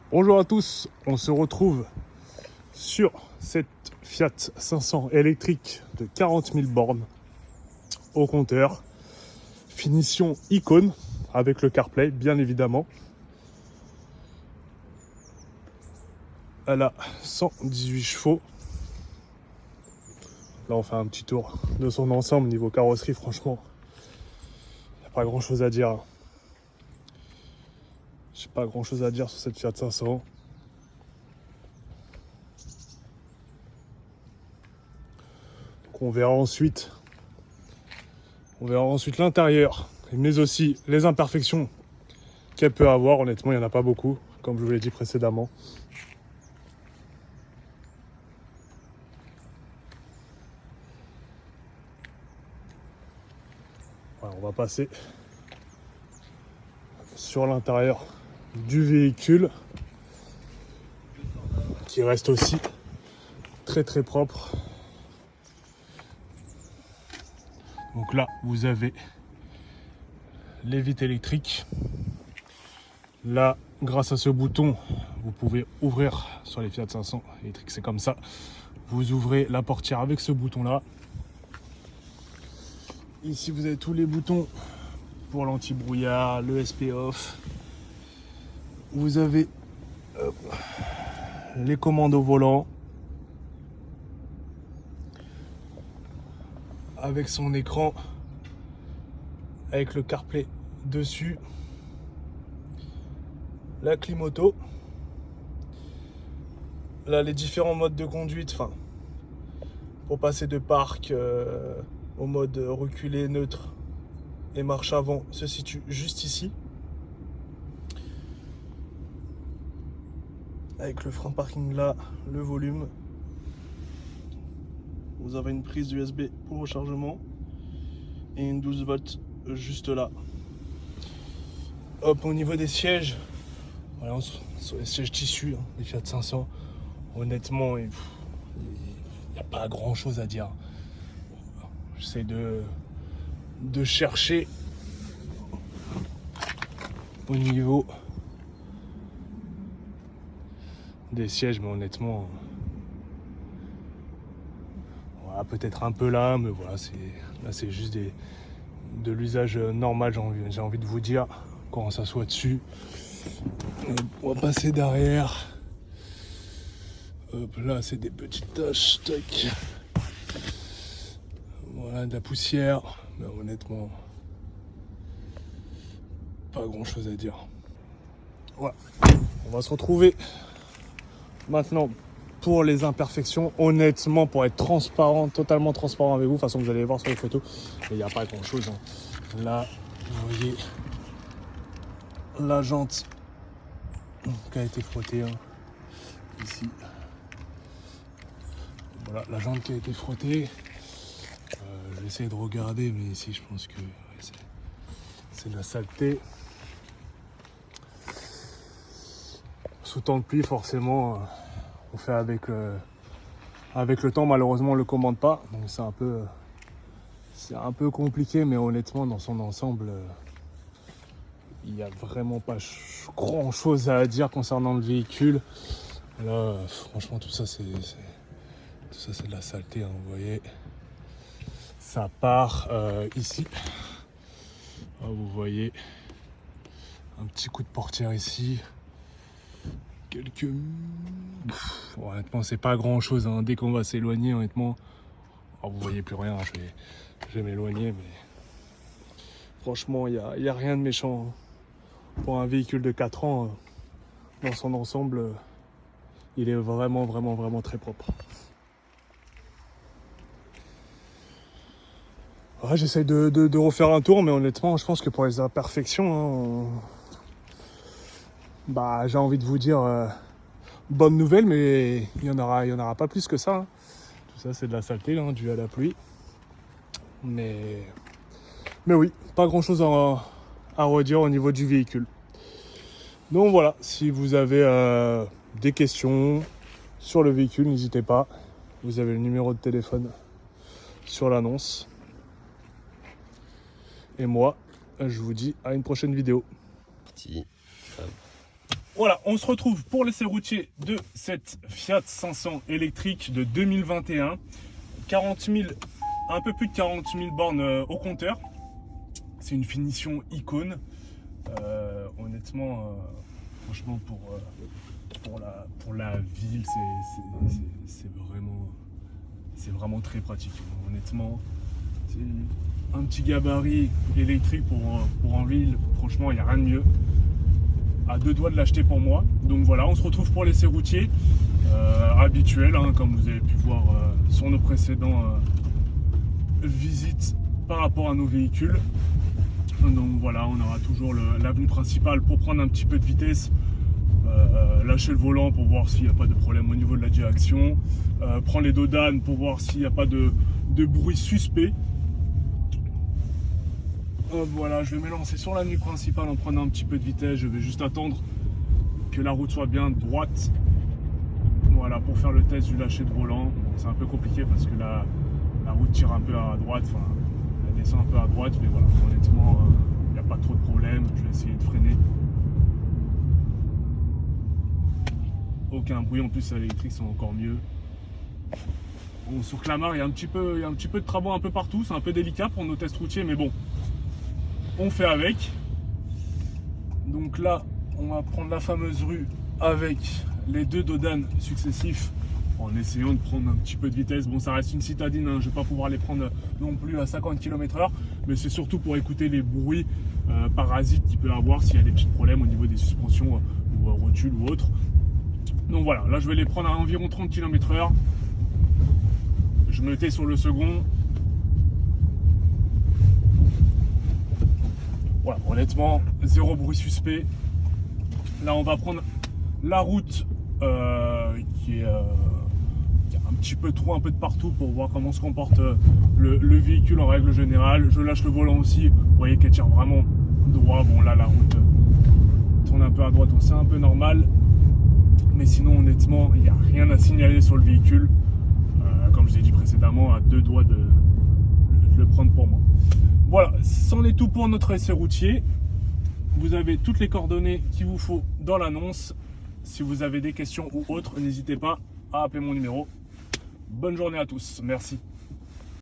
Bonjour à tous, on se retrouve sur cette Fiat 500 électrique de 40 000 bornes au compteur. Finition icône avec le CarPlay, bien évidemment. Elle a 118 chevaux. Là, on fait un petit tour de son ensemble niveau carrosserie. Franchement, il n'y a pas grand chose à dire. J'ai pas grand chose à dire sur cette Fiat 500. Donc on verra ensuite l'intérieur, mais aussi les imperfections qu'elle peut avoir. Honnêtement, il n'y en a pas beaucoup, comme je vous l'ai dit précédemment. Voilà, on va passer sur l'intérieur du véhicule, qui reste aussi très très propre. Donc là, vous avez les vitres électriques. Là, grâce à ce bouton, vous pouvez ouvrir sur les Fiat 500 électriques, c'est comme ça. Vous ouvrez la portière avec ce bouton-là. Ici, vous avez tous les boutons pour l'anti-brouillard, le SP off. Vous avez les commandes au volant avec son écran, avec le CarPlay dessus, la clim auto. Là, les différents modes de conduite, pour passer de parc au mode reculé, neutre et marche avant, se situe juste ici. Avec le frein parking là, le volume. Vous avez une prise USB pour rechargement et une 12 volts juste là. Hop, au niveau des sièges, voilà, sur les sièges tissus, les Fiat 500, honnêtement, il n'y a pas grand chose à dire. J'essaie de chercher au niveau des sièges, mais honnêtement, voilà, peut-être un peu là, mais voilà, c'est juste de l'usage normal, j'ai envie de vous dire, quand on s'assoit dessus. On va passer derrière. Hop, là, c'est des petites taches, tac. Voilà, de la poussière, mais honnêtement, pas grand chose à dire. Voilà, on va se retrouver maintenant pour les imperfections. Honnêtement, pour être transparent, totalement transparent avec vous, de toute façon vous allez voir sur les photos, mais il n'y a pas grand chose. Là, vous voyez la jante qui a été frottée ici. Voilà, la jante qui a été frottée. Je vais essayer de regarder, mais ici je pense que ouais, c'est de la saleté. Sous temps de pluie, forcément, on fait avec le temps. Malheureusement, on le commande pas, donc c'est un peu compliqué, mais honnêtement, dans son ensemble, il n'y a vraiment pas grand chose à dire concernant le véhicule. Là, franchement, tout ça c'est de la saleté, hein, vous voyez. Ça part ici. Là, vous voyez un petit coup de portière ici. Honnêtement, c'est pas grand chose, hein. Dès qu'on va s'éloigner, honnêtement, vous voyez plus rien. Je vais m'éloigner, mais franchement, il y a rien de méchant, hein. Pour un véhicule de 4 ans, dans son ensemble, il est vraiment, vraiment, vraiment très propre. Ouais, j'essaye de refaire un tour, mais honnêtement, je pense que pour les imperfections, j'ai envie de vous dire bonne nouvelle, mais il y en aura pas plus que ça, hein. Tout ça, c'est de la saleté, hein, dû à la pluie. Mais oui, pas grand chose à redire au niveau du véhicule. Donc voilà, si vous avez des questions sur le véhicule, n'hésitez pas. Vous avez le numéro de téléphone sur l'annonce. Et moi, je vous dis à une prochaine vidéo. Petit. Voilà, on se retrouve pour l'essai routier de cette Fiat 500 électrique de 2021. 40 000, un peu plus de 40 000 bornes au compteur. C'est une finition icône. Honnêtement, franchement, pour la ville, c'est vraiment très pratique. Honnêtement, c'est un petit gabarit électrique pour en ville. Franchement, il n'y a rien de mieux. À deux doigts de l'acheter pour moi. Donc voilà, on se retrouve pour l'essai routier habituel, hein, comme vous avez pu voir sur nos précédents visites par rapport à nos véhicules. Donc voilà, on aura toujours l'avenue principale pour prendre un petit peu de vitesse, lâcher le volant pour voir s'il n'y a pas de problème au niveau de la direction, prendre les dodanes pour voir s'il n'y a pas de bruit suspect. Voilà, je vais m'élancer sur l'avenue principale en prenant un petit peu de vitesse. Je vais juste attendre que la route soit bien droite. Voilà, pour faire le test du lâcher de volant. Bon, c'est un peu compliqué parce que la route tire un peu à droite, enfin, elle descend un peu à droite, mais voilà, honnêtement, il n'y a pas trop de problème. Je vais essayer de freiner. Aucun bruit, en plus à l'électrique, c'est encore mieux. Bon, sur Clamart, il y a un petit peu de travaux un peu partout. C'est un peu délicat pour nos tests routiers, mais bon. On fait avec. Donc là, on va prendre la fameuse rue avec les deux dodanes successifs en essayant de prendre un petit peu de vitesse. Bon, ça reste une citadine, hein, je ne vais pas pouvoir les prendre non plus à 50 km/h, mais c'est surtout pour écouter les bruits parasites qu'il peut y avoir s'il y a des petits problèmes au niveau des suspensions ou rotules ou autres. Donc voilà, là je vais les prendre à environ 30 km/h. Je me tais sur le second. Voilà, honnêtement, zéro bruit suspect. Là, on va prendre la route qui est un petit peu trop, un peu de partout pour voir comment se comporte le véhicule en règle générale. Je lâche le volant aussi. Vous voyez qu'elle tire vraiment droit. Bon, là, la route tourne un peu à droite, donc c'est un peu normal. Mais sinon, honnêtement, il n'y a rien à signaler sur le véhicule. Comme je vous ai dit précédemment, à deux doigts de le prendre pour moi. Voilà, c'en est tout pour notre essai routier. Vous avez toutes les coordonnées qu'il vous faut dans l'annonce. Si vous avez des questions ou autres, n'hésitez pas à appeler mon numéro. Bonne journée à tous, merci.